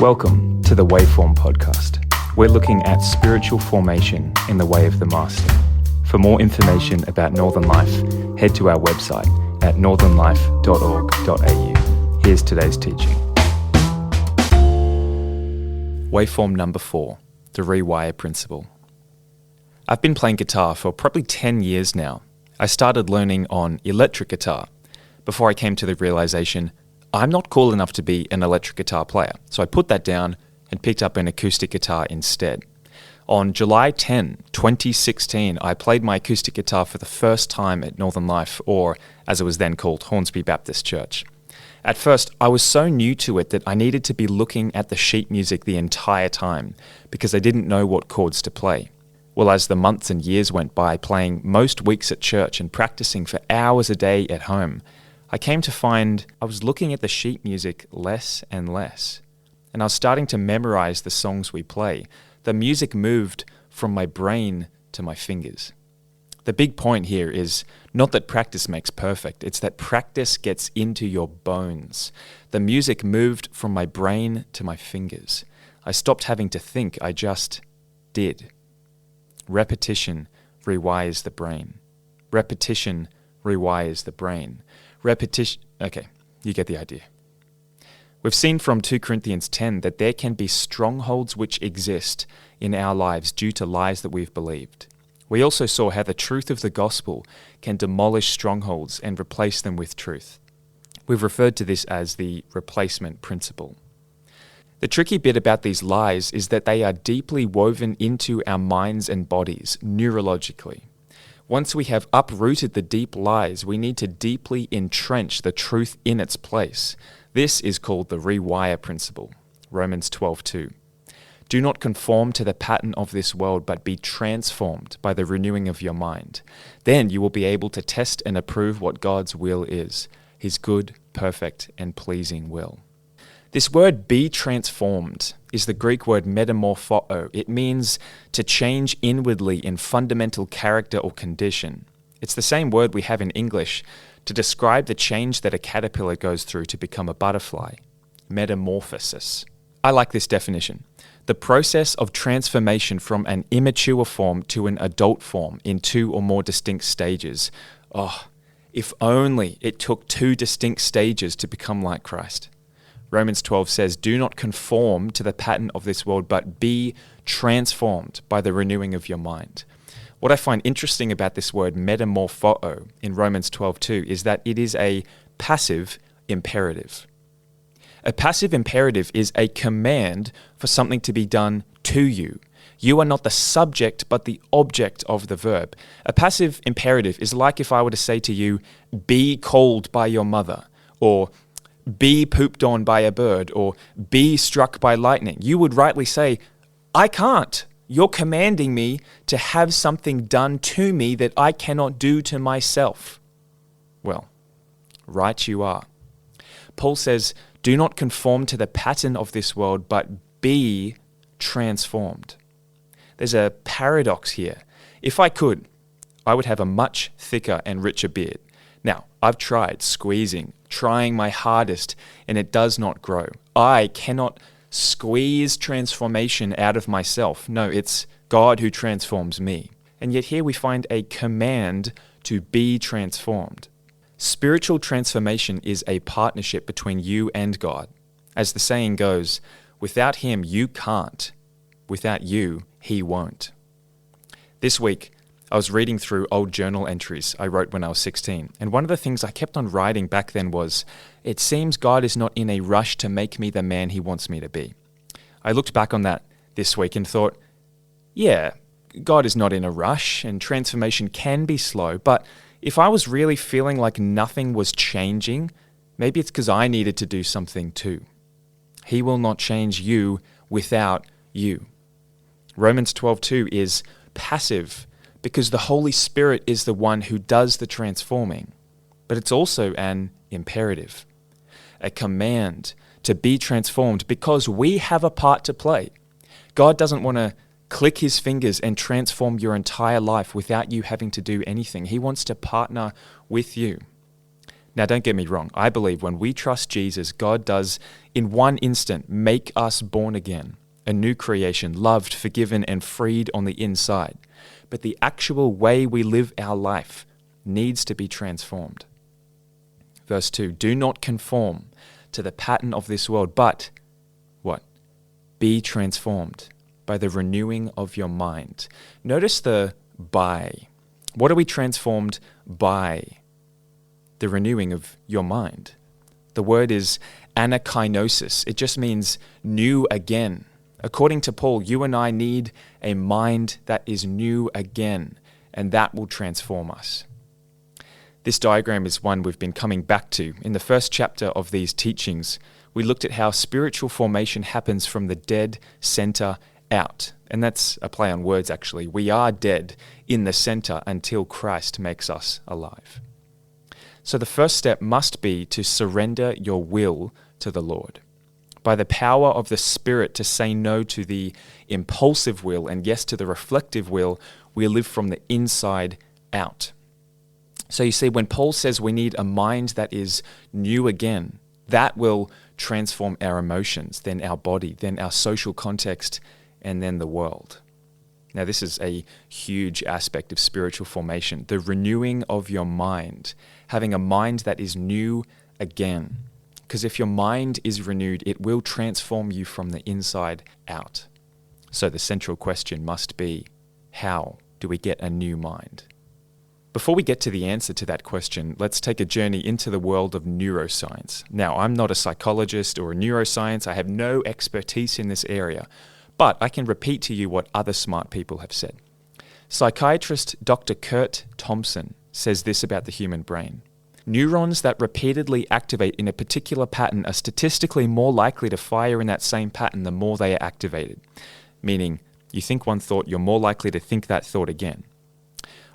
Welcome to the Waveform podcast. We're looking at spiritual formation in the way of the Master. For more information about Northern Life, head to our website at northernlife.org.au. Here's today's teaching. Waveform number 4, the Rewire Principle. I've been playing guitar for probably 10 years now. I started learning on electric guitar before I came to the realization I'm not cool enough to be an electric guitar player. So I put that down and picked up an acoustic guitar instead. On July 10, 2016, I played my acoustic guitar for the first time at Northern Life, or as it was then called, Hornsby Baptist Church. At first, I was so new to it that I needed to be looking at the sheet music the entire time because I didn't know what chords to play. Well, as the months and years went by, playing most weeks at church and practicing for hours a day at home, I came to find I was looking at the sheet music less and less. And I was starting to memorize the songs we play. The music moved from my brain to my fingers. The big point here is not that practice makes perfect, it's that practice gets into your bones. The music moved from my brain to my fingers. I stopped having to think, I just did. Repetition rewires the brain. Repetition rewires the brain. Okay, you get the idea. We've seen from 2 Corinthians 10 that there can be strongholds which exist in our lives due to lies that we've believed. We also saw how the truth of the gospel can demolish strongholds and replace them with truth. We've referred to this as the replacement principle. The tricky bit about these lies is that they are deeply woven into our minds and bodies neurologically. Once we have uprooted the deep lies, we need to deeply entrench the truth in its place. This is called the Rewire Principle, Romans 12:2. Do not conform to the pattern of this world, but be transformed by the renewing of your mind. Then you will be able to test and approve what God's will is, his good, perfect, and pleasing will. This word be transformed is the Greek word metamorpho. It means to change inwardly in fundamental character or condition. It's the same word we have in English to describe the change that a caterpillar goes through to become a butterfly. Metamorphosis. I like this definition. The process of transformation from an immature form to an adult form in 2 or more distinct stages. Oh, if only it took 2 distinct stages to become like Christ. Romans 12 says, do not conform to the pattern of this world, but be transformed by the renewing of your mind. What I find interesting about this word metamorpho in Romans 12:2 is that it is a passive imperative. A passive imperative is a command for something to be done to you. You are not the subject, but the object of the verb. A passive imperative is like if I were to say to you, be called by your mother, or be pooped on by a bird, or be struck by lightning. You would rightly say, I can't. You're commanding me to have something done to me that I cannot do to myself. Well, right you are. Paul says, do not conform to the pattern of this world, but be transformed. There's a paradox here. If I could, I would have a much thicker and richer beard. Now, I've tried trying my hardest, and it does not grow. I cannot squeeze transformation out of myself. No, it's God who transforms me. And yet here we find a command to be transformed. Spiritual transformation is a partnership between you and God. As the saying goes, without him you can't. Without you, he won't. This week, I was reading through old journal entries I wrote when I was 16, and one of the things I kept on writing back then was, it seems God is not in a rush to make me the man he wants me to be. I looked back on that this week and thought, yeah, God is not in a rush, and transformation can be slow, but if I was really feeling like nothing was changing, maybe it's because I needed to do something too. He will not change you without you. Romans 12:2 is passive, because the Holy Spirit is the one who does the transforming. But it's also an imperative, a command to be transformed because we have a part to play. God doesn't want to click his fingers and transform your entire life without you having to do anything. He wants to partner with you. Now, don't get me wrong. I believe when we trust Jesus, God does, in one instant, make us born again, a new creation, loved, forgiven, and freed on the inside. But the actual way we live our life needs to be transformed. Verse 2, do not conform to the pattern of this world, but what? Be transformed by the renewing of your mind. Notice the by. What are we transformed by? The renewing of your mind. The word is anakinosis. It just means new again. According to Paul, you and I need a mind that is new again, and that will transform us. This diagram is one we've been coming back to. In the first chapter of these teachings, we looked at how spiritual formation happens from the dead center out. And that's a play on words, actually. We are dead in the center until Christ makes us alive. So the first step must be to surrender your will to the Lord. By the power of the Spirit to say no to the impulsive will and yes to the reflective will, we live from the inside out. So you see, when Paul says we need a mind that is new again, that will transform our emotions, then our body, then our social context, and then the world. Now, this is a huge aspect of spiritual formation, the renewing of your mind, having a mind that is new again. Because if your mind is renewed, it will transform you from the inside out. So the central question must be, how do we get a new mind? Before we get to the answer to that question, let's take a journey into the world of neuroscience. Now, I'm not a psychologist or a neuroscience. I have no expertise in this area. But I can repeat to you what other smart people have said. Psychiatrist Dr. Kurt Thompson says this about the human brain. Neurons that repeatedly activate in a particular pattern are statistically more likely to fire in that same pattern the more they are activated. Meaning, you think one thought, you're more likely to think that thought again.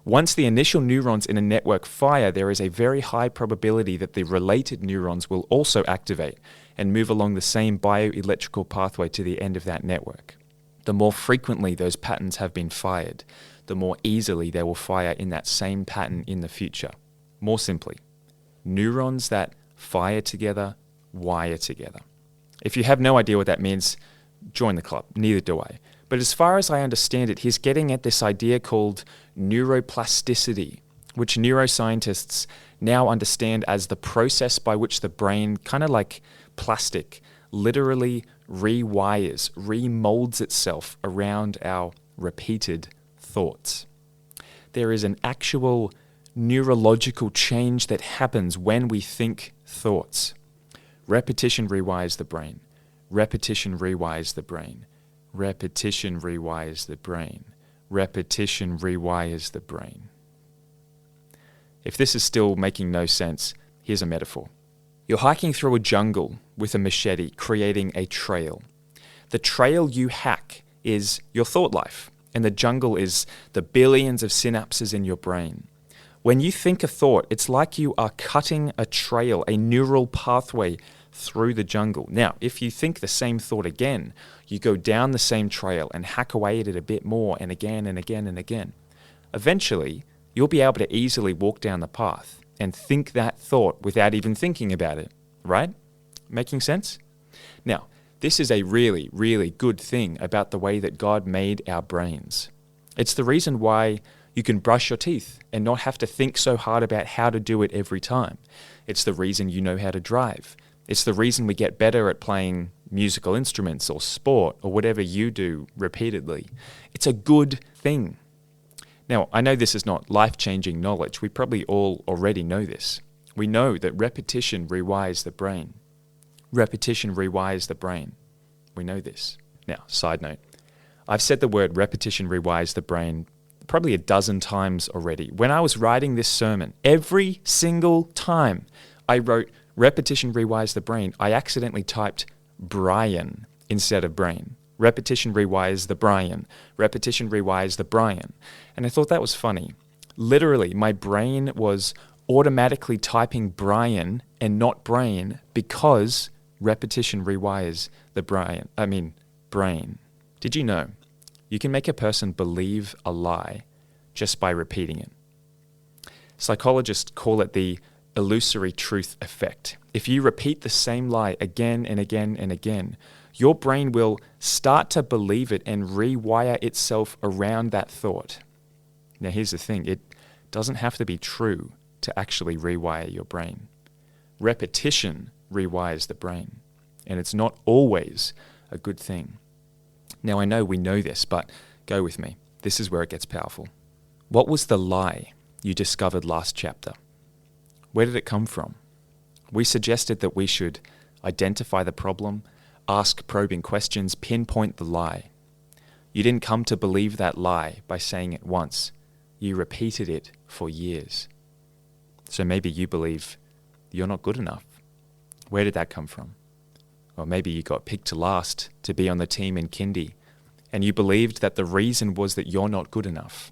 Once the initial neurons in a network fire, there is a very high probability that the related neurons will also activate and move along the same bioelectrical pathway to the end of that network. The more frequently those patterns have been fired, the more easily they will fire in that same pattern in the future. More simply, neurons that fire together, wire together. If you have no idea what that means, join the club. Neither do I. But as far as I understand it, he's getting at this idea called neuroplasticity, which neuroscientists now understand as the process by which the brain, kind of like plastic, literally rewires, remolds itself around our repeated thoughts. There is an actual neurological change that happens when we think thoughts. Repetition rewires the brain. Repetition rewires the brain. Repetition rewires the brain. Repetition rewires the brain. If this is still making no sense, here's a metaphor. You're hiking through a jungle with a machete, creating a trail. The trail you hack is your thought life, and the jungle is the billions of synapses in your brain. When you think a thought, it's like you are cutting a trail, a neural pathway through the jungle. Now, if you think the same thought again, you go down the same trail and hack away at it a bit more and again and again and again. Eventually, you'll be able to easily walk down the path and think that thought without even thinking about it, right? Making sense? Now, this is a really, really good thing about the way that God made our brains. It's the reason why you can brush your teeth and not have to think so hard about how to do it every time. It's the reason you know how to drive. It's the reason we get better at playing musical instruments or sport or whatever you do repeatedly. It's a good thing. Now, I know this is not life-changing knowledge. We probably all already know this. We know that repetition rewires the brain. Repetition rewires the brain. We know this. Now, side note, I've said the word repetition rewires the brain probably a dozen times already. When I was writing this sermon, every single time I wrote repetition rewires the brain, I accidentally typed Brian instead of brain. Repetition rewires the Brian. Repetition rewires the Brian. And I thought that was funny. Literally, my brain was automatically typing Brian and not brain because repetition rewires the brain. Did you know you can make a person believe a lie just by repeating it? Psychologists call it the illusory truth effect. If you repeat the same lie again and again and again, your brain will start to believe it and rewire itself around that thought. Now here's the thing, it doesn't have to be true to actually rewire your brain. Repetition rewires the brain, and it's not always a good thing. Now I know we know this, but go with me. This is where it gets powerful. What was the lie you discovered last chapter? Where did it come from? We suggested that we should identify the problem, ask probing questions, pinpoint the lie. You didn't come to believe that lie by saying it once. You repeated it for years. So maybe you believe you're not good enough. Where did that come from? Or maybe you got picked last to be on the team in kindy, and you believed that the reason was that you're not good enough.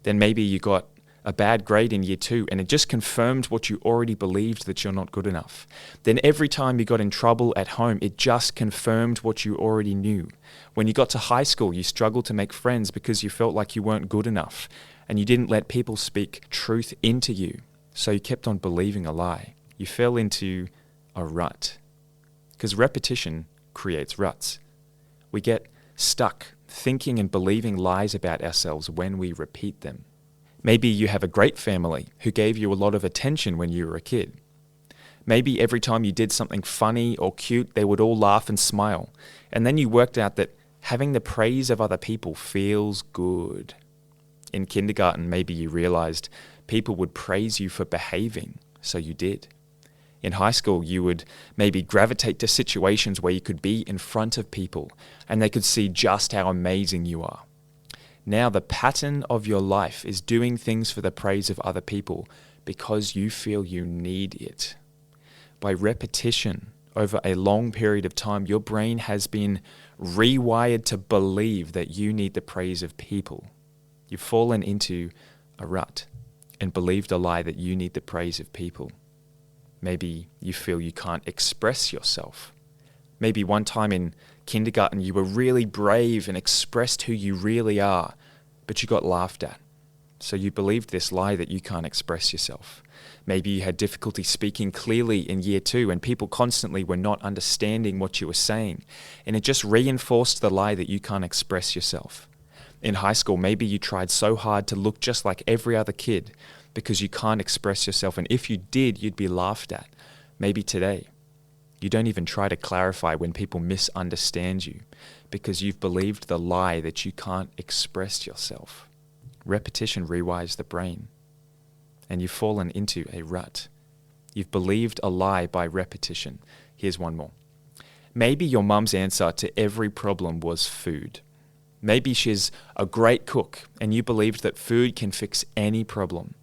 Then maybe you got a bad grade in year 2, and it just confirmed what you already believed, that you're not good enough. Then every time you got in trouble at home, it just confirmed what you already knew. When you got to high school, you struggled to make friends because you felt like you weren't good enough, and you didn't let people speak truth into you. So you kept on believing a lie. You fell into a rut. Because repetition creates ruts. We get stuck thinking and believing lies about ourselves when we repeat them. Maybe you have a great family who gave you a lot of attention when you were a kid. Maybe every time you did something funny or cute, they would all laugh and smile. And then you worked out that having the praise of other people feels good. In kindergarten, maybe you realized people would praise you for behaving, so you did. In high school, you would maybe gravitate to situations where you could be in front of people and they could see just how amazing you are. Now the pattern of your life is doing things for the praise of other people because you feel you need it. By repetition over a long period of time, your brain has been rewired to believe that you need the praise of people. You've fallen into a rut and believed a lie that you need the praise of people. Maybe you feel you can't express yourself. Maybe one time in kindergarten you were really brave and expressed who you really are, but you got laughed at. So you believed this lie that you can't express yourself. Maybe you had difficulty speaking clearly in year 2 and people constantly were not understanding what you were saying, and it just reinforced the lie that you can't express yourself. In high school, maybe you tried so hard to look just like every other kid because you can't express yourself, and if you did, you'd be laughed at. Maybe today, you don't even try to clarify when people misunderstand you because you've believed the lie that you can't express yourself. Repetition rewires the brain, and you've fallen into a rut. You've believed a lie by repetition. Here's one more. Maybe your mum's answer to every problem was food. Maybe she's a great cook and you believed that food can fix any problem.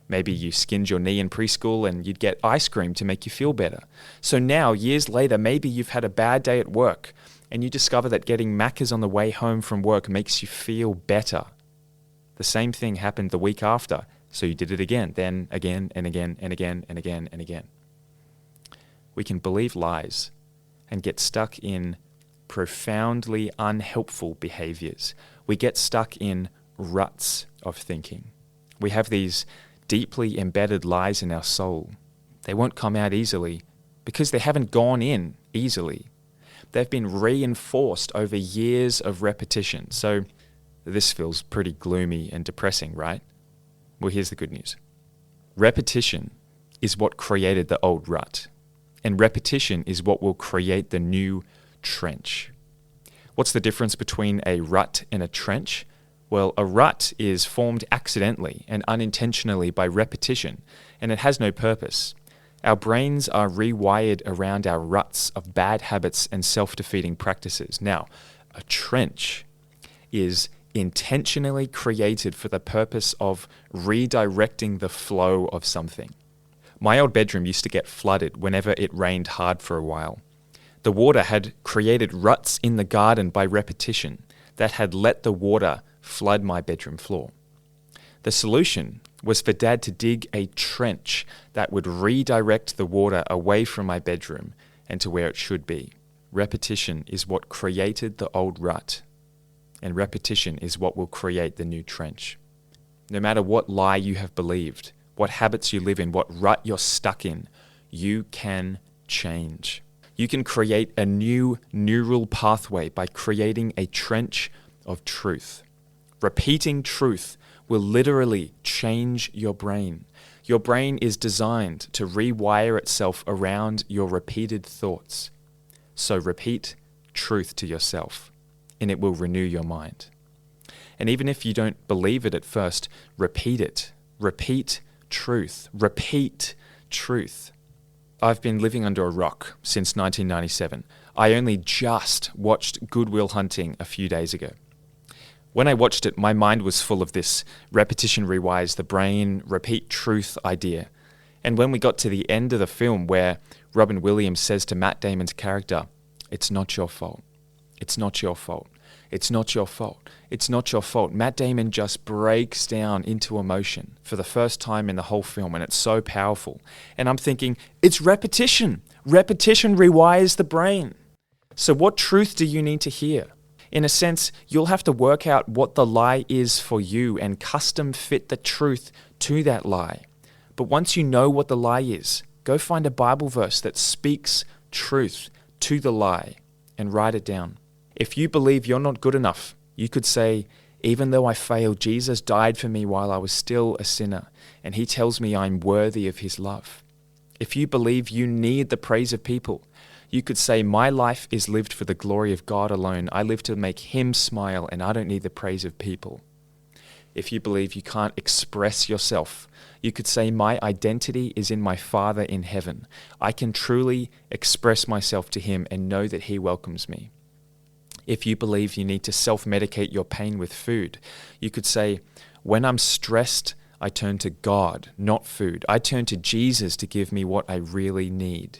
Maybe you skinned your knee in preschool and you'd get ice cream to make you feel better. So now, years later, maybe you've had a bad day at work and you discover that getting Macca's on the way home from work makes you feel better. The same thing happened the week after, so you did it again, then again and again and again and again and again. We can believe lies and get stuck in profoundly unhelpful behaviors. We get stuck in ruts of thinking. We have these deeply embedded lies in our soul. They won't come out easily because they haven't gone in easily. They've been reinforced over years of repetition. So this feels pretty gloomy and depressing, right? Well, here's the good news. Repetition is what created the old rut, and repetition is what will create the new trench. What's the difference between a rut and a trench? Well, a rut is formed accidentally and unintentionally by repetition, and it has no purpose. Our brains are rewired around our ruts of bad habits and self-defeating practices. Now, a trench is intentionally created for the purpose of redirecting the flow of something. My old bedroom used to get flooded whenever it rained hard for a while. The water had created ruts in the garden by repetition that had let the water flood my bedroom floor. The solution was for Dad to dig a trench that would redirect the water away from my bedroom and to where it should be. Repetition is what created the old rut, and repetition is what will create the new trench. No matter what lie you have believed, what habits you live in, what rut you're stuck in, you can change. You can create a new neural pathway by creating a trench of truth. Repeating truth will literally change your brain. Your brain is designed to rewire itself around your repeated thoughts. So repeat truth to yourself, and it will renew your mind. And even if you don't believe it at first, repeat it. Repeat truth. Repeat truth. I've been living under a rock since 1997. I only just watched Good Will Hunting a few days ago. When I watched it, my mind was full of this repetition rewires the brain, repeat truth idea. And when we got to the end of the film where Robin Williams says to Matt Damon's character, "It's not your fault. It's not your fault. It's not your fault. It's not your fault." Matt Damon just breaks down into emotion for the first time in the whole film, and it's so powerful. And I'm thinking, it's repetition. Repetition rewires the brain. So what truth do you need to hear? In a sense, you'll have to work out what the lie is for you and custom fit the truth to that lie. But once you know what the lie is, go find a Bible verse that speaks truth to the lie and write it down. If you believe you're not good enough, you could say, "Even though I failed, Jesus died for me while I was still a sinner, and he tells me I'm worthy of his love." If you believe you need the praise of people, you could say, "My life is lived for the glory of God alone. I live to make him smile, and I don't need the praise of people." If you believe you can't express yourself, you could say, "My identity is in my Father in heaven. I can truly express myself to him and know that he welcomes me." If you believe you need to self-medicate your pain with food, you could say, "When I'm stressed, I turn to God, not food. I turn to Jesus to give me what I really need."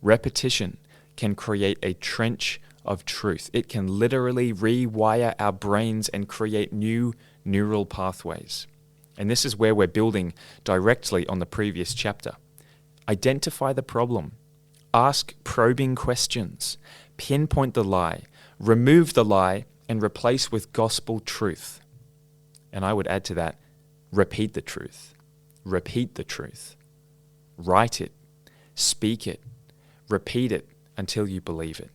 Repetition can create a trench of truth. It can literally rewire our brains and create new neural pathways. And this is where we're building directly on the previous chapter. Identify the problem. Ask probing questions. Pinpoint the lie. Remove the lie and replace with gospel truth. And I would add to that, repeat the truth. Repeat the truth. Write it. Speak it. Repeat it until you believe it.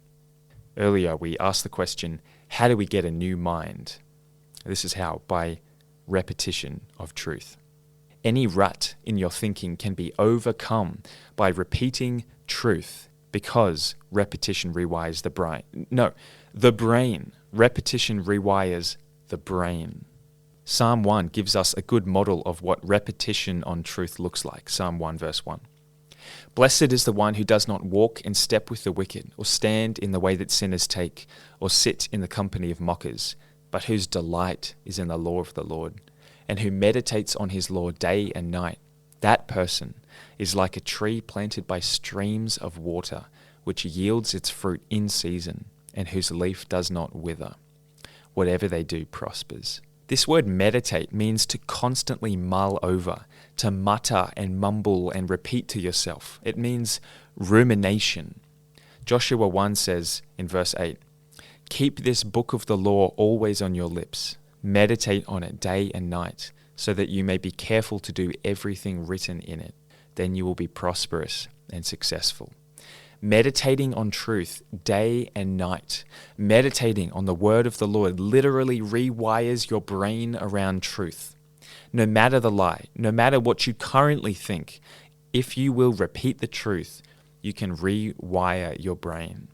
Earlier, we asked the question, how do we get a new mind? This is how, by repetition of truth. Any rut in your thinking can be overcome by repeating truth because repetition rewires the brain. No, the brain. Repetition rewires the brain. Psalm 1 gives us a good model of what repetition on truth looks like. Psalm 1 verse 1. "Blessed is the one who does not walk in step with the wicked, or stand in the way that sinners take, or sit in the company of mockers, but whose delight is in the law of the Lord, and who meditates on his law day and night. That person is like a tree planted by streams of water, which yields its fruit in season, and whose leaf does not wither. Whatever they do prospers." This word meditate means to constantly mull over, to mutter and mumble and repeat to yourself. It means rumination. Joshua 1 says in verse 8, "Keep this book of the law always on your lips. Meditate on it day and night, so that you may be careful to do everything written in it. Then you will be prosperous and successful." Meditating on truth day and night, meditating on the word of the Lord literally rewires your brain around truth. No matter the lie, no matter what you currently think, if you will repeat the truth, you can rewire your brain.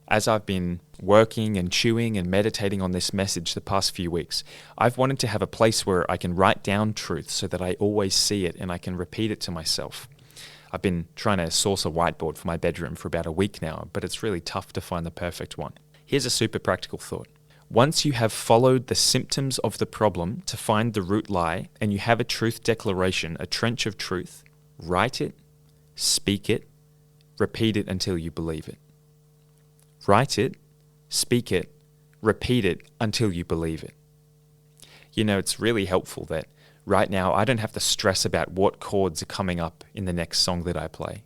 As I've been working and chewing and meditating on this message the past few weeks, I've wanted to have a place where I can write down truth so that I always see it and I can repeat it to myself. I've been trying to source a whiteboard for my bedroom for about a week now, but it's really tough to find the perfect one. Here's a super practical thought. Once you have followed the symptoms of the problem to find the root lie, and you have a truth declaration, a trench of truth, write it, speak it, repeat it until you believe it. Write it, speak it, repeat it until you believe it. You know, it's really helpful that right now I don't have to stress about what chords are coming up in the next song that I play.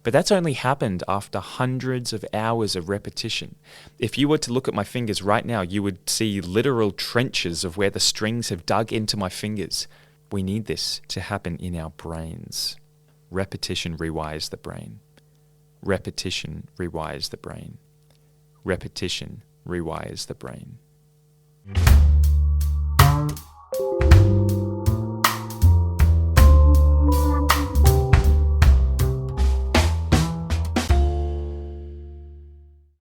But that's only happened after hundreds of hours of repetition. If you were to look at my fingers right now, you would see literal trenches of where the strings have dug into my fingers. We need this to happen in our brains. Repetition rewires the brain. Repetition rewires the brain. Repetition rewires the brain.